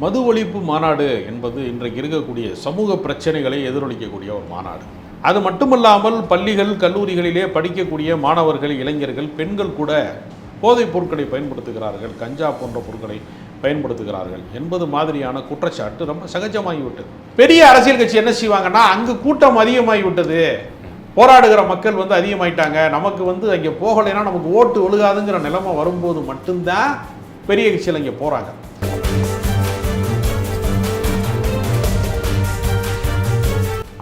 மது ஒழிப்பு மாநாடு என்பது இன்றைக்கு இருக்கக்கூடிய சமூக பிரச்சனைகளை எதிரொலிக்கக்கூடிய ஒரு மாநாடு. அது மட்டுமல்லாமல் பள்ளிகள் கல்லூரிகளிலே படிக்கக்கூடிய மாணவர்கள், இளைஞர்கள், பெண்கள் கூட போதைப் பொருட்களை பயன்படுத்துகிறார்கள், கஞ்சா போன்ற பொருட்களை பயன்படுத்துகிறார்கள் என்பது மாதிரியான குற்றச்சாட்டு ரொம்ப சகஜமாகிவிட்டது. பெரிய அரசியல் கட்சி என்ன செய்வாங்கன்னா, அங்கு கூட்டம் அதிகமாகிவிட்டது, போராடுகிற மக்கள் அதிகமாயிட்டாங்க, நமக்கு அங்கே போகலைன்னா நமக்கு ஓட்டு ஒழுகாதுங்கிற நிலைமை வரும்போது மட்டும்தான் பெரிய கட்சியில் இங்கே போகிறாங்க.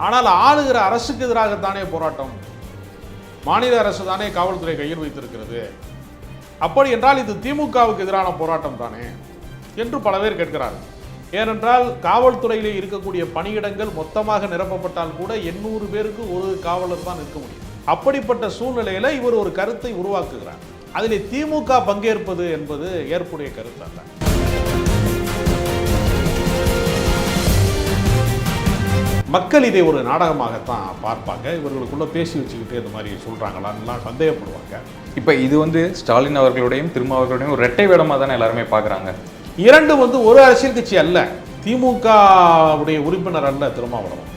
ஆனால் ஆளுகிற அரசுக்கு எதிராகத்தானே போராட்டம், மாநில அரசு தானே காவல்துறை கையில் வைத்திருக்கிறது, அப்படி என்றால் இது திமுகவுக்கு எதிரான போராட்டம் தானே என்று பல பேர் கேட்கிறார்கள். ஏனென்றால் காவல்துறையிலே இருக்கக்கூடிய பணியிடங்கள் மொத்தமாக நிரப்பப்பட்டால் கூட 800 பேருக்கு ஒரு காவலர் தான் இருக்க முடியும். அப்படிப்பட்ட சூழ்நிலையில் இவர் ஒரு கருத்தை உருவாக்குகிறார். அதில் திமுக பங்கேற்பது என்பது ஏற்புடைய கருத்து அல்ல. மக்கள் இதை ஒரு நாடகமாகத்தான் பார்ப்பாங்க. இவர்களுக்குள்ள பேசி வச்சுக்கிட்டு இந்த மாதிரி சொல்றாங்களான்லாம் சந்தேகப்படுவாங்க. இப்போ இது ஸ்டாலின் அவர்களுடையும் திருமாவர்களுடையும் ஒரு இரட்டை வேடமாக தானே எல்லாருமே பார்க்குறாங்க. இரண்டும் ஒரு அரசியல் கட்சி அல்ல, திமுக உடைய உறுப்பினர் அல்ல திருமாவளவன்.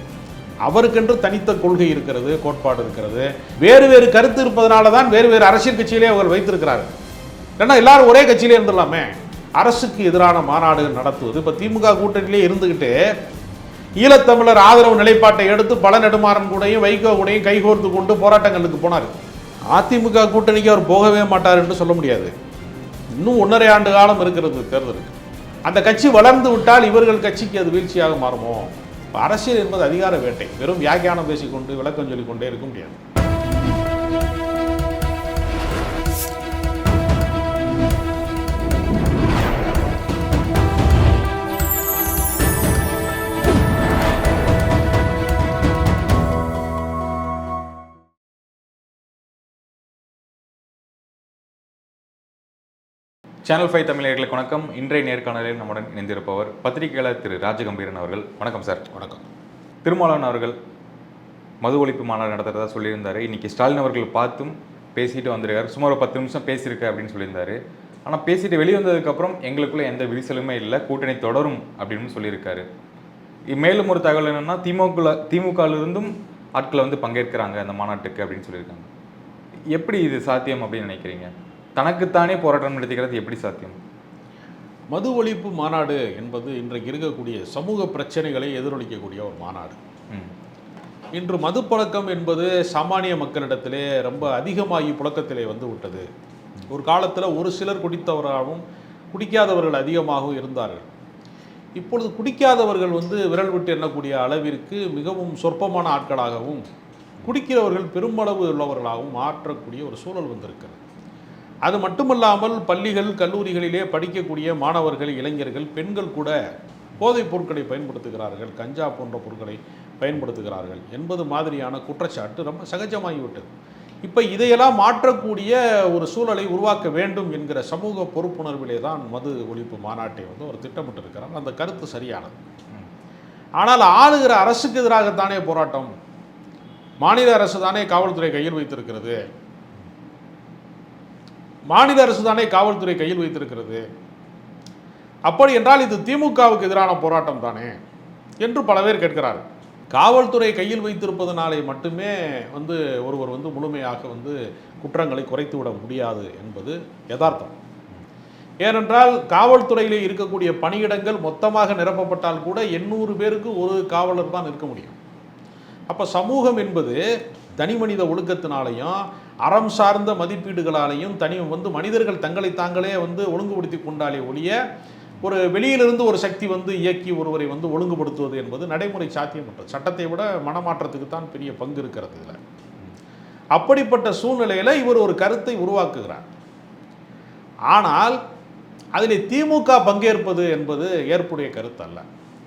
அவருக்கென்று தனித்த கொள்கை இருக்கிறது, கோட்பாடு இருக்கிறது, வேறு வேறு கருத்து இருப்பதனால தான் வேறு வேறு அரசியல் கட்சியிலே அவர் வைத்திருக்கிறார்கள். ஏன்னா எல்லாரும் ஒரே கட்சியிலே இருந்துடலாமே. அரசுக்கு எதிரான மாநாடுகள் நடத்துவது, இப்போ திமுக கூட்டணியிலே இருந்துக்கிட்டு ஈழத்தமிழர் ஆதரவு நிலைப்பாட்டை எடுத்து பல நெடுமாறன் கூடையும் வைகோ கூடையும் கைகோர்த்து கொண்டு போராட்டங்களுக்கு போனார். அதிமுக கூட்டணிக்கு அவர் போகவே மாட்டார் என்று சொல்ல முடியாது. இன்னும் 1.5 ஆண்டு காலம் இருக்கிறது தேர்தலுக்கு. அந்த கட்சி வளர்ந்து விட்டால் இவர்கள் கட்சிக்கு அது வீழ்ச்சியாக மாறுமோ? அரசியல் என்பது அதிகார வேட்டை. வெறும் வியாக்கியானம் பேசிக்கொண்டு விளக்கம் சொல்லிக்கொண்டே இருக்க முடியாது. சேனல் 5 தமிழர்களுக்கு வணக்கம். இன்றைய நேர்காணலில் நம்முடன் இணைந்திருப்பவர் பத்திரிகையாளர் திரு ராஜகம்பீரன் அவர்கள். வணக்கம் சார். வணக்கம். திருமாவளவன் அவர்கள் மது ஒழிப்பு மாநாடு நடத்துறதா சொல்லியிருந்தாரு. இன்னைக்கு ஸ்டாலின் அவர்கள் பார்த்தும் பேசிட்டு வந்திருக்காரு. சுமார் 10 நிமிஷம் பேசியிருக்கு அப்படின்னு சொல்லியிருந்தாரு. ஆனால் பேசிட்டு வெளியே வந்ததுக்கப்புறம் எங்களுக்குள்ள எந்த விரிசலுமே இல்லை, கூட்டணி தொடரும் அப்படின்னு சொல்லியிருக்காரு. மேலும் ஒரு தகவல் என்னன்னா, திமுகவிலிருந்தும் ஆட்களை பங்கேற்கிறாங்க அந்த மாநாட்டுக்கு அப்படின்னு சொல்லியிருக்காங்க. எப்படி இது சாத்தியம் அப்படின்னு நினைக்கிறீங்க? தனக்குத்தானே போராட்டம் நடத்துகிறது எப்படி சாத்தியம்? மது ஒழிப்பு மாநாடு என்பது இன்றைக்கு இருக்கக்கூடிய சமூக பிரச்சனைகளை எதிரொலிக்கக்கூடிய ஒரு மாநாடு. இன்று மது பழக்கம் என்பது சாமானிய மக்களிடத்திலே ரொம்ப அதிகமாகி புழக்கத்திலே விட்டது. ஒரு காலத்தில் ஒரு சிலர் குடித்தவராகவும் குடிக்காதவர்கள் அதிகமாகவும் இருந்தார்கள். இப்பொழுது குடிக்காதவர்கள் விரல் விட்டு எண்ணக்கூடிய அளவிற்கு மிகவும் சொற்பமான ஆட்களாகவும், குடிக்கிறவர்கள் பெருமளவு உள்ளவர்களாகவும் மாற்றக்கூடிய ஒரு சூழல் வந்திருக்கிறது. அது மட்டுமல்லாமல் பள்ளிகள் கல்லூரிகளிலே படிக்கக்கூடிய மாணவர்கள், இளைஞர்கள், பெண்கள் கூட போதைப் பொருட்களை பயன்படுத்துகிறார்கள், கஞ்சா போன்ற பொருட்களை பயன்படுத்துகிறார்கள் என்பது மாதிரியான குற்றச்சாட்டு ரொம்ப சகஜமாகிவிட்டது. இப்போ இதையெல்லாம் மாற்றக்கூடிய ஒரு சூழலை உருவாக்க வேண்டும் என்கிற சமூக பொறுப்புணர்விலே தான் மது ஒழிப்பு மாநாட்டை ஒரு திட்டமிட்டிருக்கிறார். அந்த கருத்து சரியானது. ஆனால் ஆளுகிற அரசுக்கு எதிராகத்தானே போராட்டம், மாநில அரசு தானே காவல்துறை கையில் வைத்திருக்கிறது, மாநில அரசு தானே காவல்துறை கையில் வைத்திருக்கிறது, அப்படி என்றால் இது திமுகவுக்கு எதிரான போராட்டம் தானே என்று பல பேர் கேட்கிறார்கள். காவல்துறை கையில் வைத்திருப்பதனாலே மட்டுமே ஒருவர் முழுமையாக குற்றங்களை குறைத்து விட முடியாது என்பது யதார்த்தம். ஏனென்றால் காவல்துறையிலே இருக்கக்கூடிய பணியிடங்கள் மொத்தமாக நிரப்பப்பட்டால் கூட 800 பேருக்கு ஒரு காவலர் தான் இருக்க முடியும். அப்போ சமூகம் என்பது தனி மனித ஒழுக்கத்தினாலையும் அறம் சார்ந்த மதிப்பீடுகளாலையும் மனிதர்கள் தங்களை தாங்களே ஒழுங்குபடுத்தி கொண்டாலே ஒழிய ஒரு வெளியிலிருந்து ஒரு சக்தி இயக்கி ஒருவரை ஒழுங்குபடுத்துவது என்பது நடைமுறை சாத்தியமற்றது. சட்டத்தை விட மனமாற்றத்துக்கு தான் பெரிய பங்கு இருக்கிறது இதில். அப்படிப்பட்ட சூழ்நிலையில் இவர் ஒரு கருத்தை உருவாக்குகிறார். ஆனால் அதில் திமுக பங்கேற்பது என்பது ஏற்புடைய கருத்து அல்ல.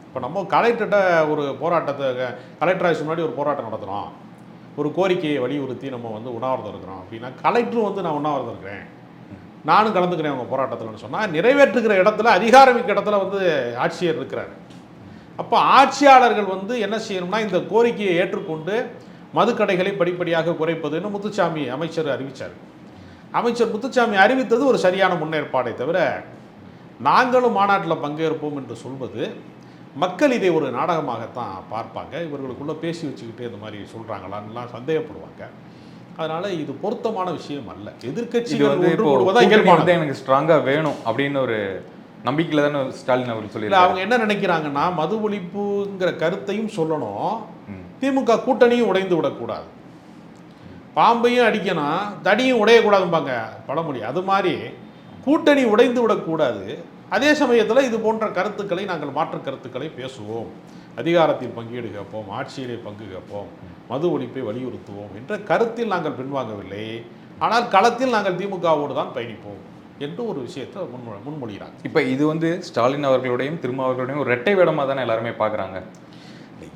இப்போ நம்ம கலெக்டர்கிட்ட ஒரு போராட்டத்தை, கலெக்டர் ஆஃபீஸ் முன்னாடி ஒரு போராட்டம் நடத்துகிறோம், ஒரு கோரிக்கையை வலியுறுத்தி நம்ம உண்ணாவிரதம் இருக்கிறோம் அப்படின்னா, கலெக்டரும் நான் உண்ணாவிரதம் இருக்கிறேன், நானும் கலந்துக்கிறேன் அவங்க போராட்டத்தில்னு சொன்னால், நிறைவேற்றுகிற இடத்துல அதிகாரமிக்க இடத்துல ஆட்சியர் இருக்கிறார். அப்போ ஆட்சியாளர்கள் என்ன செய்யணும்னா, இந்த கோரிக்கையை ஏற்றுக்கொண்டு மதுக்கடைகளை படிப்படியாக குறைப்பதுன்னு முத்துசாமி அமைச்சர் அறிவித்தார். அமைச்சர் முத்துசாமி அறிவித்தது ஒரு சரியான முன்னேற்பாடை தவிர, நாங்களும் மாநாட்டில் பங்கேற்போம் என்று சொல்வது மக்கள் இதை ஒரு நாடகமாகத்தான் பார்ப்பாங்க. இவர்களுக்குள்ளே பேசி வச்சுக்கிட்டு இந்த மாதிரி சொல்கிறாங்களான்லாம் சந்தேகப்படுவாங்க. அதனால் இது பொருத்தமான விஷயம் அல்ல. எதிர்க்கட்சிகள் ஒன்று கூடுவதா இயல்பானது. எனக்கு ஸ்ட்ராங்காக வேணும் அப்படின்னு ஒரு நம்பிக்கையில் தானே ஸ்டாலின் அவர்கள் சொல்லி அவங்க என்ன நினைக்கிறாங்கன்னா, மது ஒழிப்புங்கிற கருத்தையும் சொல்லணும், திமுக கூட்டணியும் உடைந்து விடக்கூடாது. பாம்பையும் அடிக்கணும், தடியும் உடையக்கூடாதும்பாங்க பழமொழி. அது மாதிரி கூட்டணி உடைந்து விடக்கூடாது. அதே சமயத்தில் இது போன்ற கருத்துக்களை நாங்கள் மாற்று கருத்துக்களை பேசுவோம், அதிகாரத்தில் பங்கீடு கேட்போம், ஆட்சியிலே பங்கு கேட்போம், மது ஒழிப்பை வலியுறுத்துவோம் என்ற கருத்தில் நாங்கள் பின்வாங்கவில்லை. ஆனால் களத்தில் நாங்கள் திமுகவோடு தான் பயணிப்போம் என்று ஒரு விஷயத்தை முன்மொழிகிறாங்க. இப்போ இது ஸ்டாலின் அவர்களுடையும் திருமாவர்களுடையும் ஒரு இரட்டை வேடமாக தானே எல்லாருமே பார்க்குறாங்க.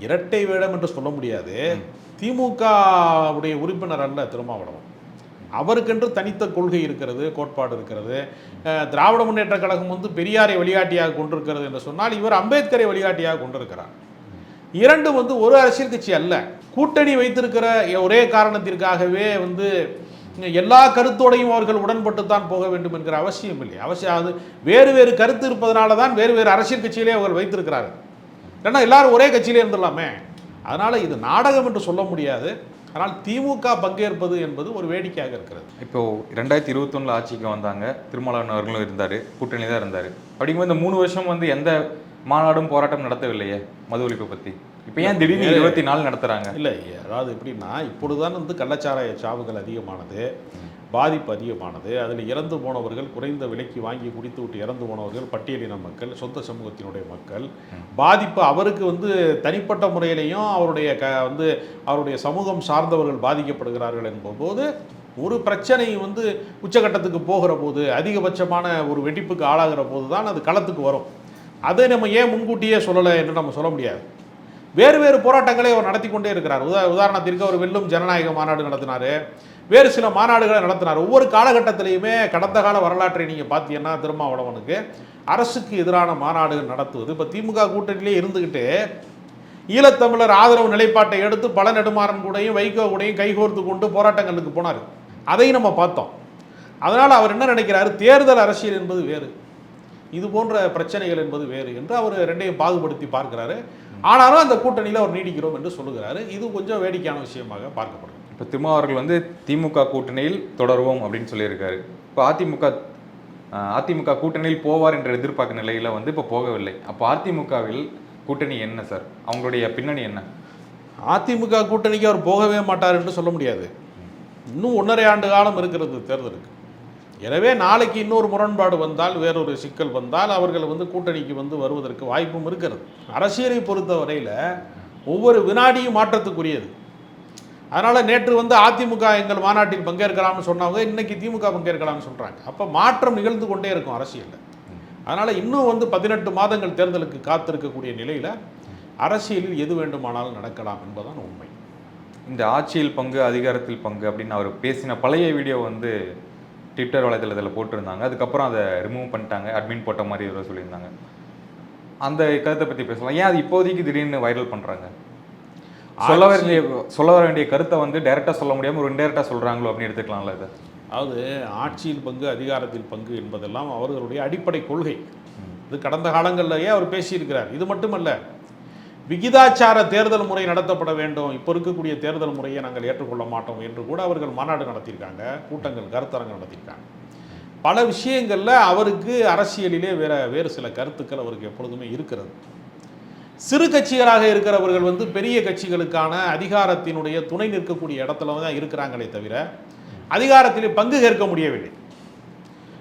இரட்டை வேடம் என்று சொல்ல முடியாது. திமுக உடைய உறுப்பினர் அல்ல திருமாவளவன். அவருக்கென்று தனித்த கொள்கை இருக்கிறது, கோட்பாடு இருக்கிறது. திராவிட முன்னேற்ற கழகம் பெரியாரை வழிகாட்டியாக கொண்டிருக்கிறது என்று சொன்னால், இவர் அம்பேத்கரை வழிகாட்டியாக கொண்டிருக்கிறார். இரண்டும் ஒரு அரசியல் கட்சி அல்ல. கூட்டணி வைத்திருக்கிற ஒரே காரணத்திற்காகவே எல்லா கருத்தோடையும் அவர்கள் உடன்பட்டு தான் போக வேண்டும் என்கிற அவசியம் இல்லை. அது வேறு வேறு கருத்து இருப்பதனால தான் வேறு வேறு அரசியல் கட்சியிலே அவர்கள் வைத்திருக்கிறார்கள். ஏன்னா எல்லாரும் ஒரே கட்சியிலே இருந்துடலாமே. அதனால் இது நாடகம் என்று சொல்ல முடியாது. ஆனால் திமுக பங்கேற்பது என்பது ஒரு வேடிக்கையாக இருக்கிறது. இப்போது 2021 ஆட்சிக்கு வந்தாங்க, திருமாவளவன் அவர்களும் இருந்தார், கூட்டணி தான் இருந்தார். அப்படிங்கும்போது இந்த 3 வருஷம் எந்த மாநாடும் போராட்டம் நடத்தவில்லையே மது ஒழிப்பை பற்றி. இப்போ ஏன் திடீர்னு 24 நடத்துகிறாங்க? இல்லை, அதாவது எப்படின்னா, இப்பொழுதுதான் கள்ளச்சாராய சாவுகள் அதிகமானது, பாதிப்பு அதிகமானது. அதில் இறந்து போனவர்கள், குறைந்த விலைக்கு வாங்கி குடித்து விட்டு இறந்து போனவர்கள் பட்டியலின மக்கள், சொந்த சமூகத்தினுடைய மக்கள். பாதிப்பு அவருக்கு தனிப்பட்ட முறையிலையும் அவருடைய அவருடைய சமூகம் சார்ந்தவர்கள் பாதிக்கப்படுகிறார்கள் என்பது ஒரு பிரச்சனை உச்சகட்டத்துக்கு போகிற போது, அதிகபட்சமான ஒரு வெடிப்புக்கு ஆளாகிற போது தான் அது களத்துக்கு வரும். அதை நம்ம ஏன் முன்கூட்டியே சொல்லலை என்று நம்ம சொல்ல முடியாது. வேறு வேறு போராட்டங்களை அவர் நடத்தி கொண்டே இருக்கிறார். உதாரணத்திற்கு அவர் வெல்லும் ஜனநாயக மாநாடு நடத்தினார், வேறு சில மாநாடுகளை நடத்தினார். ஒவ்வொரு காலகட்டத்திலையுமே கடந்த கால வரலாற்றை நீங்கள் பார்த்தீங்கன்னா, திருமாவளவனுக்கு அரசுக்கு எதிரான மாநாடுகள் நடத்துவது. இப்போ திமுக கூட்டணியிலே இருந்துக்கிட்டு ஈழத்தமிழர் ஆதரவு நிலைப்பாட்டை எடுத்து பல நெடுமாறன் கூடையும் வைகோ கூடையும் கைகோர்த்து கொண்டு போராட்டங்களுக்கு போனார். அதையும் நம்ம பார்த்தோம். அதனால் அவர் என்ன நினைக்கிறாரு, தேர்தல் அரசியல் என்பது வேறு, இது போன்ற பிரச்சனைகள் என்பது வேறு என்று அவர் ரெண்டையும் பாகுபடுத்தி பார்க்கிறாரு. ஆனாலும் அந்த கூட்டணியில் அவர் நீடிக்கிறோம் என்று சொல்லுகிறாரு. இது கொஞ்சம் வேடிக்கையான விஷயமாக பார்க்கப்படுது. இப்போ திருமாவர்கள் திமுக கூட்டணியில் தொடருவோம் அப்படின்னு சொல்லியிருக்காரு. இப்போ அதிமுக கூட்டணியில் போவார் என்ற எதிர்பார்க்க நிலையில் இப்போ போகவில்லை. அப்போ அதிமுகவில் கூட்டணி என்ன சார், அவங்களுடைய பின்னணி என்ன? அதிமுக கூட்டணிக்கு அவர் போகவே மாட்டார் என்று சொல்ல முடியாது. இன்னும் 1.5 ஆண்டு காலம் இருக்கிறது தேர்தலுக்கு. எனவே நாளைக்கு இன்னொரு முரண்பாடு வந்தால், வேறொரு சிக்கல் வந்தால், அவர்கள் கூட்டணிக்கு வருவதற்கு வாய்ப்பும் இருக்கிறது. அரசியலை பொறுத்த வரையில் ஒவ்வொரு வினாடியும் மாற்றத்துக்குரியது. அதனால் நேற்று அதிமுக எங்கள் மாநாட்டில் பங்கேற்கலாம்னு சொன்னவங்க இன்னைக்கு திமுக பங்கேற்கலாம்னு சொல்கிறாங்க. அப்போ மாற்றம் நிகழ்ந்து கொண்டே இருக்கும் அரசியலில். அதனால் இன்னும் 18 மாதங்கள் தேர்தலுக்கு காத்திருக்கக்கூடிய நிலையில் அரசியலில் எது வேண்டுமானாலும் நடக்கலாம் என்பதுதான் உண்மை. இந்த ஆட்சியில் பங்கு, அதிகாரத்தில் பங்கு அப்படின்னு அவர் பேசின பழைய வீடியோ ட்விட்டர் வலைதளத்தில் போட்டிருந்தாங்க. அதுக்கப்புறம் அதை ரிமூவ் பண்ணிட்டாங்க, அட்மின் போட்ட மாதிரி இவரை சொல்லியிருந்தாங்க. அந்த கருத்தை பற்றி பேசலாம். ஏன் அது இப்போதைக்கு திடீர்னு வைரல் பண்ணுறாங்க? சொல்ல வர வேண்டிய கருத்தை டைரெக்டாக சொல்ல முடியாமல் ஒரு இன்டைரக்டாக சொல்கிறாங்களோ அப்படின்னு எடுத்துக்கலாம்ல இதை? அதாவது ஆட்சியில் பங்கு, அதிகாரத்தில் பங்கு என்பதெல்லாம் அவர்களுடைய அடிப்படை கொள்கை. இது கடந்த காலங்களிலேயே அவர் பேசியிருக்கிறார். இது மட்டுமல்ல, விகிதாச்சார தேர்தல் முறை நடத்தப்பட வேண்டும், இப்போ இருக்கக்கூடிய தேர்தல் முறையை நாங்கள் ஏற்றுக்கொள்ள மாட்டோம் என்று கூட அவர்கள் மாநாடு நடத்தியிருக்காங்க, கூட்டங்கள், கருத்தரங்கு நடத்தியிருக்காங்க. பல விஷயங்களில் அவருக்கு அரசியலிலே வேறு சில கருத்துக்கள் அவருக்கு எப்பொழுதுமே இருக்கிறது. சிறு கட்சிகளாக இருக்கிறவர்கள் பெரிய கட்சிகளுக்கான அதிகாரத்தினுடைய துணை நிற்கக்கூடிய இடத்துல தான் இருக்கிறாங்களே தவிர அதிகாரத்திலே பங்கு கேட்க முடியவில்லை.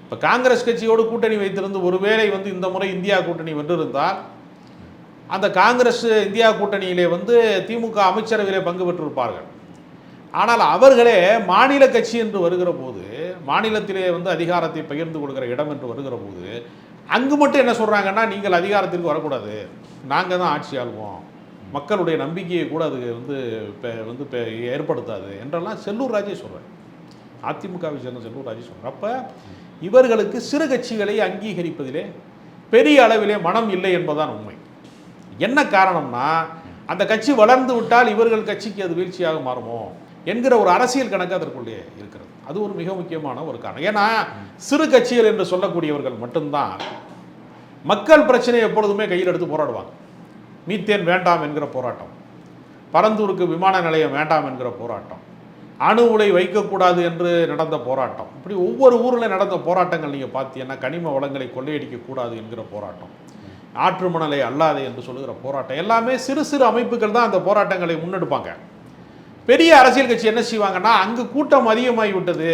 இப்போ காங்கிரஸ் கட்சியோடு கூட்டணி வைத்திருந்து ஒருவேளை இந்த முறை இந்தியா கூட்டணி வென்றிருந்தால் அந்த காங்கிரஸ் இந்தியா கூட்டணியிலே திமுக அமைச்சரவையிலே பங்கு பெற்றிருப்பார்கள். ஆனால் அவர்களே மாநில கட்சி என்று வருகிற போது, மாநிலத்திலே அதிகாரத்தை பகிர்ந்து கொடுக்கிற இடம் என்று வருகிற போது, அங்கு மட்டும் என்ன சொல்கிறாங்கன்னா, நீங்கள் அதிகாரத்திற்கு வரக்கூடாது, நாங்கள் தான் ஆட்சி ஆள்வோம், மக்களுடைய நம்பிக்கையை கூட அது ஏற்படுத்தாது என்றெல்லாம் செல்லூர் ராஜே சொல்கிறார். அதிமுகவை சேர்ந்த செல்லூர் ராஜே சொல்கிறார். அப்போ இவர்களுக்கு சிறு கட்சிகளை அங்கீகரிப்பதிலே பெரிய அளவிலே மனம் இல்லை என்பதுதான் உண்மை. என்ன காரணம்னா, அந்த கட்சி வளர்ந்து விட்டால் இவர்கள் கட்சிக்கு அது வீழ்ச்சியாக மாறுமோ என்கிற ஒரு அரசியல் கணக்கு அதற்குள்ளே இருக்கிறது. அது ஒரு மிக முக்கியமான ஒரு காரணம். ஏன்னா சிறு கட்சிகள் என்று சொல்லக்கூடியவர்கள் மட்டும்தான் மக்கள் பிரச்சனையை எப்பொழுதுமே கையில் எடுத்து போராடுவாங்க. மீத்தேன் வேண்டாம் என்கிற போராட்டம், பரந்தூருக்கு விமான நிலையம் வேண்டாம் என்கிற போராட்டம், அணு உலை வைக்கக்கூடாது என்று நடந்த போராட்டம், இப்படி ஒவ்வொரு ஊரில் நடந்த போராட்டங்கள் நீங்கள் பார்த்தீங்கன்னா, கனிம வளங்களை கொள்ளையடிக்கக்கூடாது என்கிற போராட்டம், ஆற்று மணலை அல்லாதே என்று சொல்லுகிற போராட்டம், எல்லாமே சிறு சிறு அமைப்புகள் தான் அந்த போராட்டங்களை முன்னெடுப்பாங்க. பெரிய அரசியல் கட்சி என்ன செய்வாங்கன்னா, அங்கு கூட்டம் அதிகமாகி விட்டது,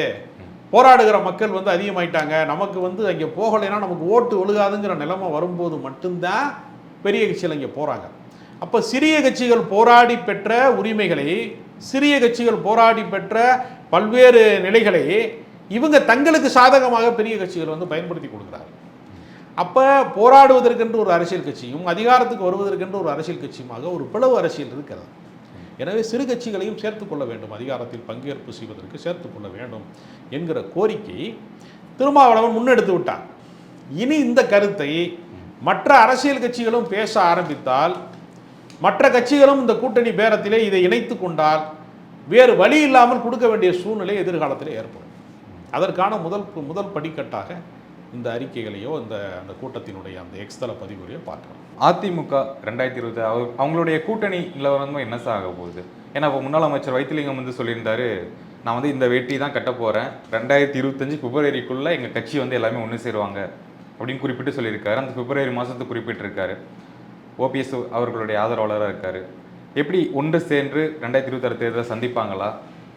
போராடுகிற மக்கள் வந்து அதிகமாயிட்டாங்க, நமக்கு வந்து அங்கே போகலைன்னா நமக்கு ஓட்டு ஒழுகாதுங்கிற நிலைமை வரும்போது மட்டும்தான் பெரிய கட்சிகள் அங்கே போகிறாங்க. அப்போ சிறிய கட்சிகள் போராடி பெற்ற உரிமைகளை, சிறிய கட்சிகள் போராடி பெற்ற பல்வேறு நிலைகளை இவங்க தங்களுக்கு சாதகமாக பெரிய கட்சிகள் வந்து பயன்படுத்தி கொடுக்குறாங்க. அப்போ போராடுவதற்கென்று ஒரு அரசியல் கட்சியும் அதிகாரத்துக்கு வருவதற்கென்று ஒரு அரசியல் கட்சியுமாக ஒரு பிளவு அரசியல் இருக்கிறது. எனவே சிறு கட்சிகளையும் சேர்த்துக்கொள்ள வேண்டும், அதிகாரத்தில் பங்கேற்பு செய்வதற்கு சேர்த்துக்கொள்ள வேண்டும் என்கிற கோரிக்கை திருமாவளவன் முன்னெடுத்து விட்டார். இனி இந்த கருத்தை மற்ற அரசியல் கட்சிகளும் பேச ஆரம்பித்தால், மற்ற கட்சிகளும் இந்த கூட்டணி பேரத்திலே இதை இணைத்து கொண்டால் வேறு வழி இல்லாமல் கொடுக்க வேண்டிய சூழ்நிலை எதிர்காலத்தில் ஏற்படும். அதற்கான முதல் படிக்கட்டாக இந்த அறிக்கைகளையோ அந்த கூட்டத்தினுடைய அந்த எக்ஸ்தல பதிவுகளையோ பார்க்கலாம். அதிமுக 2020 அவங்களுடைய கூட்டணி நிலவரம் என்ன சாக போகுது? ஏன்னா இப்போ முன்னாள் அமைச்சர் வைத்திலிங்கம் வந்து சொல்லியிருந்தாரு, நான் வந்து இந்த வேட்டி தான் கட்ட போகிறேன், 2025 பிப்ரவரிக்குள்ளே எங்கள் கட்சி வந்து எல்லாமே ஒன்று சேருவாங்க அப்படின்னு குறிப்பிட்டு சொல்லியிருக்காரு. அந்த பிப்ரவரி மாதத்துக்கு குறிப்பிட்டிருக்காரு. ஓபிஎஸ் அவர்களுடைய ஆதரவாளராக இருக்கார். எப்படி ஒன்று சேர்ந்து 2026 தேர்தலை சந்திப்பாங்களா?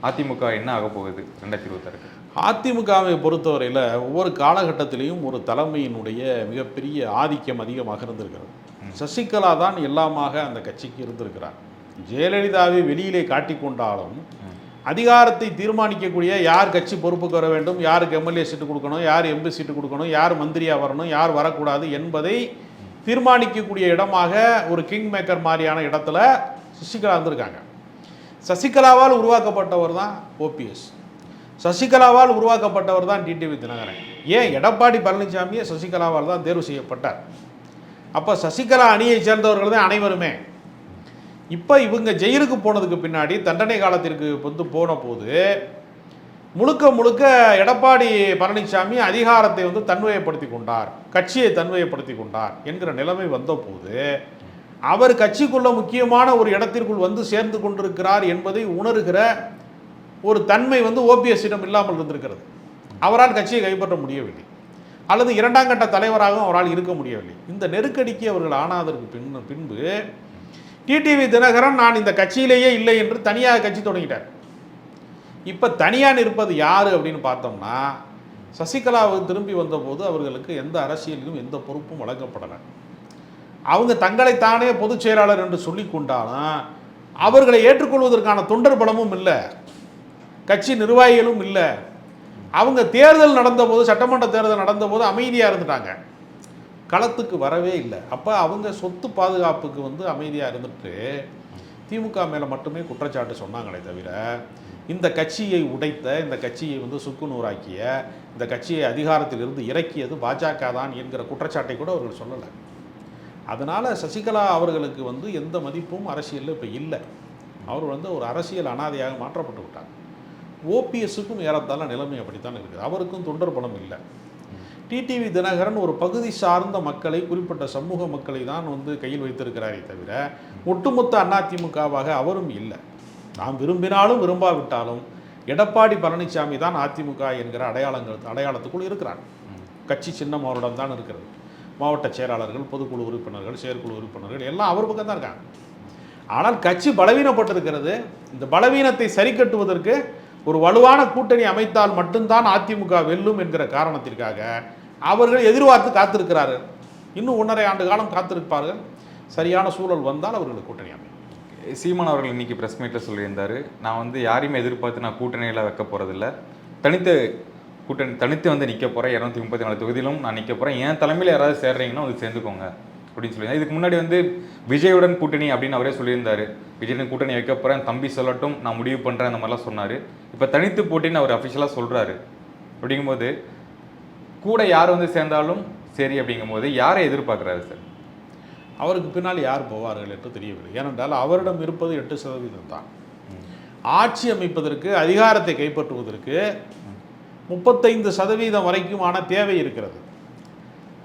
அதிமுக என்ன ஆக போகுது 2026? அதிமுகவை பொறுத்தவரையில் ஒவ்வொரு காலகட்டத்திலையும் ஒரு தலைமையினுடைய மிகப்பெரிய ஆதிக்கம் அதிகமாக இருந்திருக்கிறது. சசிகலா தான் எல்லாமாக அந்த கட்சிக்கு இருந்திருக்கிறார். ஜெயலலிதாவை வெளியிலே காட்டிக்கொண்டாலும் அதிகாரத்தை தீர்மானிக்கக்கூடிய யார் கட்சி பொறுப்புக்கு வர வேண்டும், யாருக்கு எம்எல்ஏ சீட்டு கொடுக்கணும், யார் எம்பி சீட்டு கொடுக்கணும், யார் மந்திரியாக வரணும், யார் வரக்கூடாது என்பதை தீர்மானிக்கக்கூடிய இடமாக ஒரு கிங் மேக்கர் மாதிரியான இடத்துல சசிகலா இருந்திருக்காங்க. சசிகலாவால் உருவாக்கப்பட்டவர் தான் ஓபிஎஸ், சசிகலாவால் உருவாக்கப்பட்டவர் தான் டிடிவி தினகரன். ஏன் எடப்பாடி பழனிசாமியே சசிகலாவால் தான் தேர்வு செய்யப்பட்டார். அப்போ சசிகலா அணியை சேர்ந்தவர்கள் தான் அனைவருமே. இப்போ இவங்க ஜெயிலுக்கு போனதுக்கு பின்னாடி தண்டனை காலத்திற்கு வந்து போன போது முழுக்க முழுக்க எடப்பாடி பழனிசாமி அதிகாரத்தை வந்து தன்வயப்படுத்தி கொண்டார், கட்சியை தன்வயப்படுத்தி கொண்டார் என்கிற நிலைமை வந்தபோது அவர் கட்சிக்குள்ள முக்கியமான ஒரு இடத்திற்குள் வந்து சேர்ந்து கொண்டிருக்கிறார் என்பதை உணர்கிற ஒரு தன்மை வந்து ஓபிஎஸ்ஸிடம் இல்லாமல் இருந்திருக்கிறது. அவரால் கட்சியை கைப்பற்ற முடியவில்லை, அல்லது இரண்டாம் கட்ட தலைவராகவும் அவரால் இருக்க முடியவில்லை. இந்த நெருக்கடிக்கு அவர்கள் ஆனாதற்கு பின்பு டிடிவி தினகரன் நான் இந்த கட்சியிலேயே இல்லை என்று தனியாக கட்சி தொடங்கிட்டார். இப்போ தனியாக இருப்பது யார் அப்படின்னு பார்த்தோம்னா, சசிகலாவுக்கு திரும்பி வந்தபோது அவர்களுக்கு எந்த அரசியலிலும் எந்த பொறுப்பும் வழங்கப்படலை. அவங்க தங்களைத்தானே பொதுச் செயலாளர் என்று சொல்லி கொண்டாலும் அவர்களை ஏற்றுக்கொள்வதற்கான தொண்டர் பலமும் இல்லை, கட்சி நிர்வாகிகளும் இல்லை. அவங்க தேர்தல் நடந்தபோது, சட்டமன்ற தேர்தல் நடந்தபோது அமைதியாக இருந்துட்டாங்க, களத்துக்கு வரவே இல்லை. அப்போ அவங்க சொத்து பாதுகாப்புக்கு வந்து அமைதியாக இருந்துட்டு திமுக மேலே மட்டுமே குற்றச்சாட்டு சொன்னாங்களே தவிர, இந்த கட்சியை உடைத்த, இந்த கட்சியை வந்து சுக்குநூறாக்கிய, இந்த கட்சியை அதிகாரத்திலிருந்து இறக்கியது பாஜக தான் என்கிற குற்றச்சாட்டை கூட அவர்கள் சொல்லலை. அதனால் சசிகலா அவர்களுக்கு வந்து எந்த மதிப்பும் அரசியலில் இப்போ இல்லை. அவர் வந்து ஒரு அரசியல் அனாதையாக மாற்றப்பட்டு விட்டார். ஓபிஎஸ்ஸுக்கும் ஏறத்தாழ நிலைமை அப்படித்தான் இருக்குது. அவருக்கும் தொண்டர் பலம் இல்லை. டிடிவி தினகரன் ஒரு பகுதி சார்ந்த மக்களை, குறிப்பிட்ட சமூக மக்களை தான் வந்து கையில் வைத்திருக்கிறாரே தவிர ஒட்டுமொத்த அதிமுகவாக அவரும் இல்லை. நாம் விரும்பினாலும் விரும்பாவிட்டாலும் எடப்பாடி பழனிசாமி தான் அதிமுக என்கிற அடையாளத்துக்குள் இருக்கிறார். கட்சி சின்னம் அவரிடம் தான் இருக்கிறது. மாவட்ட செயலாளர்கள், பொதுக்குழு உறுப்பினர்கள், செயற்குழு உறுப்பினர்கள் எல்லாம் அவர் பக்கம் தான் இருக்காங்க. ஆனால் கட்சி பலவீனப்பட்டிருக்கிறது. இந்த பலவீனத்தை சரி கட்டுவதற்கு ஒரு வலுவான கூட்டணி அமைத்தால் மட்டும்தான் அதிமுக வெல்லும் என்கிற காரணத்திற்காக அவர்கள் எதிர்பார்த்து காத்திருக்கிறார்கள். இன்னும் 1.5 ஆண்டு காலம் காத்திருப்பார்கள். சரியான சூழல் வந்தால் அவர்களுக்கு கூட்டணி அமையும். சீமான் அவர்கள் இன்னைக்கு ப்ரெஸ் மீட்டில் சொல்லியிருந்தார், நான் வந்து யாரையுமே எதிர்பார்த்து நான் கூட்டணியில் வைக்க போகிறதில்ல, தனித்து வந்து நிற்க போகிறேன், 234 தொகுதியிலும் நான் நிற்க போகிறேன், என் தலைமையில் யாராவது சேர்றீங்கன்னா வந்து சேர்ந்துக்கோங்க அப்படின்னு சொல்லியிருந்தார். இதுக்கு முன்னாடி வந்து விஜயுடன் கூட்டணி அப்படின்னு அவரே சொல்லியிருந்தார். விஜயுடன் கூட்டணி வைக்க போகிறேன், தம்பி சொல்லட்டும், நான் முடிவு பண்ணுறேன், அந்த மாதிரிலாம் சொன்னார். இப்போ தனித்து போட்டின்னு அவர் அஃபிஷியலாக சொல்கிறாரு. அப்படிங்கும்போது கூட யார் வந்து சேர்ந்தாலும் சரி அப்படிங்கும்போது யாரை எதிர்பார்க்குறாரு சார்? அவருக்கு பின்னால் யார் போவார்கள் என்று தெரியவில்லை. ஏனென்றால் அவரிடம் இருப்பது 8% தான். ஆட்சி அமைப்பதற்கு, அதிகாரத்தை கைப்பற்றுவதற்கு 35% வரைக்குமான தேவை இருக்கிறது.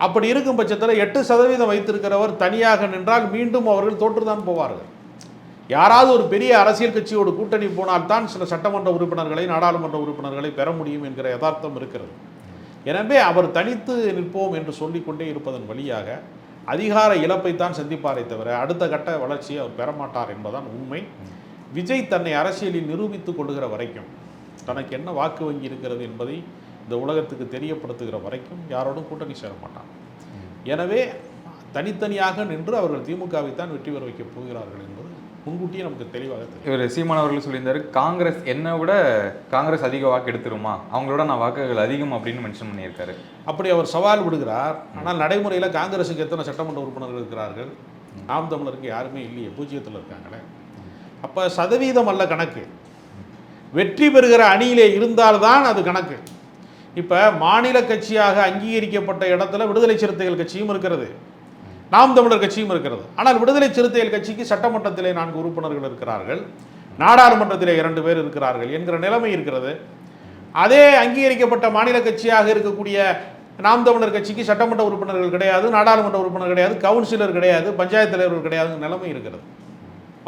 அப்படி இருக்கும் பட்சத்தில் 8% வைத்திருக்கிறவர் தனியாக நின்றால் மீண்டும் அவர்கள் தோற்றுதான் போவார்கள். யாராவது ஒரு பெரிய அரசியல் கட்சியோடு கூட்டணி போனால்தான் சில சட்டமன்ற உறுப்பினர்களை, நாடாளுமன்ற உறுப்பினர்களை பெற முடியும் என்கிற யதார்த்தம் இருக்கிறது. எனவே அவர் தனித்து நிற்போம் என்று சொல்லிக்கொண்டே இருப்பதன் வழியாக அதிகார இழப்பைத்தான் சந்திப்பாரை தவிர அடுத்த கட்ட வளர்ச்சியை அவர் பெறமாட்டார் என்பதுதான் உண்மை. விஜய் தன்னை அரசியலில் நிரூபித்துக் கொள்ளுகிற வரைக்கும், தனக்கு என்ன வாக்கு வங்கி இருக்கிறது என்பதை இந்த உலகத்துக்கு தெரியப்படுத்துகிற வரைக்கும் யாரோடும் கூட்டணி சேர மாட்டார். எனவே தனித்தனியாக நின்று அவர்கள் திமுகவை தான் வெற்றி பெற வைக்கப் போகிறார்கள் என்பது முன்கூட்டியே நமக்கு தெளிவாக தெரியும். இவர் சீமான் அவர்கள் சொல்லியிருந்தாரு, காங்கிரஸ் என்னை விட காங்கிரஸ் அதிக வாக்கு எடுத்துருமா, அவங்களோட நான் வாக்குகள் அதிகம் அப்படின்னு மென்ஷன் பண்ணியிருக்காரு. அப்படி அவர் சவால் விடுகிறார். ஆனால் நடைமுறையில் காங்கிரஸுக்கு எத்தனை சட்டமன்ற உறுப்பினர்கள் இருக்கிறார்கள்? நாம் தமிழருக்கு யாருமே இல்லையே, 0 இருக்காங்களே. அப்போ சதவீதம் அல்ல கணக்கு, வெற்றி பெறுகிற அணியிலே இருந்தால்தான் அது கணக்கு. இப்போ மாநில கட்சியாக அங்கீகரிக்கப்பட்ட இடத்துல விடுதலை சிறுத்தைகள் கட்சியும் இருக்கிறது, நாம் தமிழர் கட்சியும் இருக்கிறது. ஆனால் விடுதலை சிறுத்தைகள் கட்சிக்கு சட்டமன்றத்திலே 4 உறுப்பினர்கள் இருக்கிறார்கள், நாடாளுமன்றத்திலே 2 பேர் இருக்கிறார்கள் என்கிற நிலைமை இருக்கிறது. அதே அங்கீகரிக்கப்பட்ட மாநில கட்சியாக இருக்கக்கூடிய நாம் தமிழர் கட்சிக்கு சட்டமன்ற உறுப்பினர்கள் கிடையாது, நாடாளுமன்ற உறுப்பினர் கிடையாது, கவுன்சிலர் கிடையாது, பஞ்சாயத்து தலைவர்கள் கிடையாதுங்கிற நிலைமை இருக்கிறது.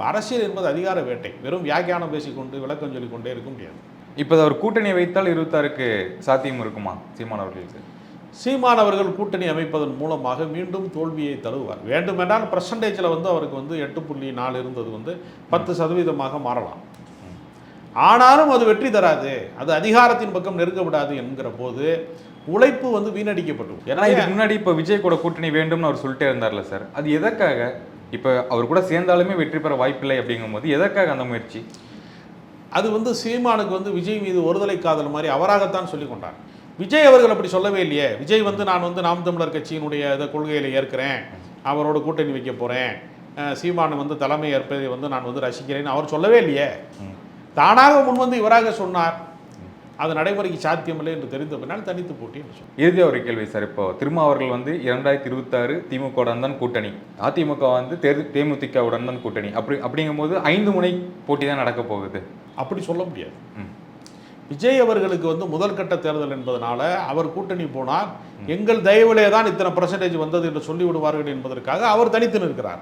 அரசியல் என்பது அதிகார வேட்டை. வெறும் வியாக்கியானம் பேசிக்கொண்டு விளக்கம் சொல்லிக்கொண்டே இருக்க முடியாது. இப்போ அவர் கூட்டணியை வைத்தால் 26க்கு சாத்தியம் இருக்குமா சீமான் அவர்களுக்கு? சீமான் அவர்கள் கூட்டணி அமைப்பதன் மூலமாக மீண்டும் தோல்வியை தழுவார். வேண்டுமென்றால் பர்சன்டேஜில் அவருக்கு 8.4 இருந்தது 10% மாறலாம். ஆனாலும் அது வெற்றி தராது, அது அதிகாரத்தின் பக்கம் நெருங்க விடாது என்கிற போது உழைப்பு வீணடிக்கப்படும். ஏன்னா இதுக்கு முன்னாடி இப்போ விஜய் கூட கூட்டணி வேண்டும்னு அவர் சொல்லிட்டே இருந்தார்ல சார், அது எதற்காக? இப்போ அவர் கூட சேர்ந்தாலுமே வெற்றி பெற வாய்ப்பில்லை அப்படிங்கும்போது எதற்காக அந்த முயற்சி? அது சீமானுக்கு விஜய் மீது ஒருதலை காதல் மாதிரி அவராகத்தான் சொல்லிக் கொண்டார். விஜய் அவர்கள் அப்படி சொல்லவே இல்லையே. விஜய் நான் நாம் தமிழர் கட்சியினுடைய கொள்கையில் ஏற்கிறேன், அவரோட கூட்டணி வைக்க போகிறேன், சீமான் தலைமை ஏற்பதை நான் ரசிக்கிறேன்னு அவர் சொல்லவே இல்லையே. தானாக முன்வந்து இவராக சொன்னார். அது நடைமுறைக்கு சாத்தியமில்லை என்று தெரிந்த பின்னால் தனித்து போட்டி என்று சொன்னார். இறுதியாக ஒரு கேள்வி சார், இப்போ திரும்ப அவர்கள் 2026 திமுகவுடன் தான் கூட்டணி, அதிமுக தேமுதிகவுடன் தான் கூட்டணி, அப்படிங்கும்போது 5 முனை போட்டி தான் நடக்க போகுது. அப்படி சொல்ல முடியாது. விஜய் அவர்களுக்கு முதல் கட்ட தேர்தல் என்பதனால அவர் கூட்டணி போனால் எங்கள் தயவிலே தான் இத்தனை % வந்தது என்று சொல்லிவிடுவார்கள் என்பதற்காக அவர் தனித்து நிற்கிறார்.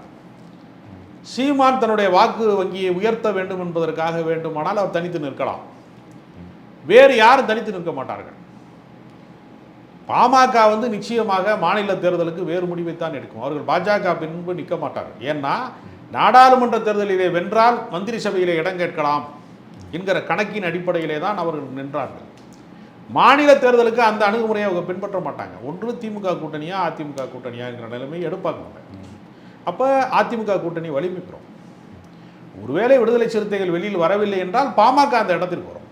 சீமான் தன்னுடைய வாக்கு வங்கியை உயர்த்த வேண்டும் என்பதற்காக வேண்டுமானால் அவர் தனித்து நிற்கலாம். வேறு யாரும் தனித்து நிற்க மாட்டார்கள். பாமக நிச்சயமாக மாநில தேர்தலுக்கு வேறு முடிவைத்தான் எடுக்கும். அவர்கள் பாஜக பின்பு நிற்க மாட்டார்கள். ஏன்னா நாடாளுமன்ற தேர்தலிலே வென்றால் மந்திரி சபையிலே இடம் கேட்கலாம் என்கிற கணக்கின் அடிப்படையிலே தான் அவர்கள் நின்றார்கள். மாநில தேர்தலுக்கு அந்த அணுகுமுறையை அவங்க பின்பற்ற மாட்டாங்க. ஒன்று திமுக கூட்டணியா அதிமுக கூட்டணியா என்கிற நிலைமையை எடுப்பாங்க. அப்போ அதிமுக கூட்டணி வலிமை பெறும். ஒருவேளை விடுதலை சிறுத்தைகள் வெளியில் வரவில்லை என்றால் பாமக அந்த இடத்திற்கு வரும்.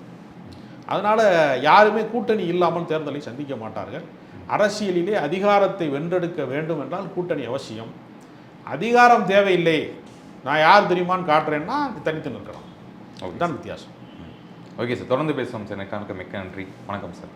அதனால் யாருமே கூட்டணி இல்லாமல் தேர்தலை சந்திக்க மாட்டார்கள். அரசியலிலே அதிகாரத்தை வென்றெடுக்க வேண்டும் என்றால் கூட்டணி அவசியம். அதிகாரம் தேவையில்லை, நான் யார் தெரியுமான்னு காட்டுறேன்னா தனித்து நிற்கலாம். அதுதான் வித்தியாசம். ஓகே சார், தொடர்ந்து பேசுவோம் சார். எனக்கு மிக்க நன்றி. வணக்கம் சார்.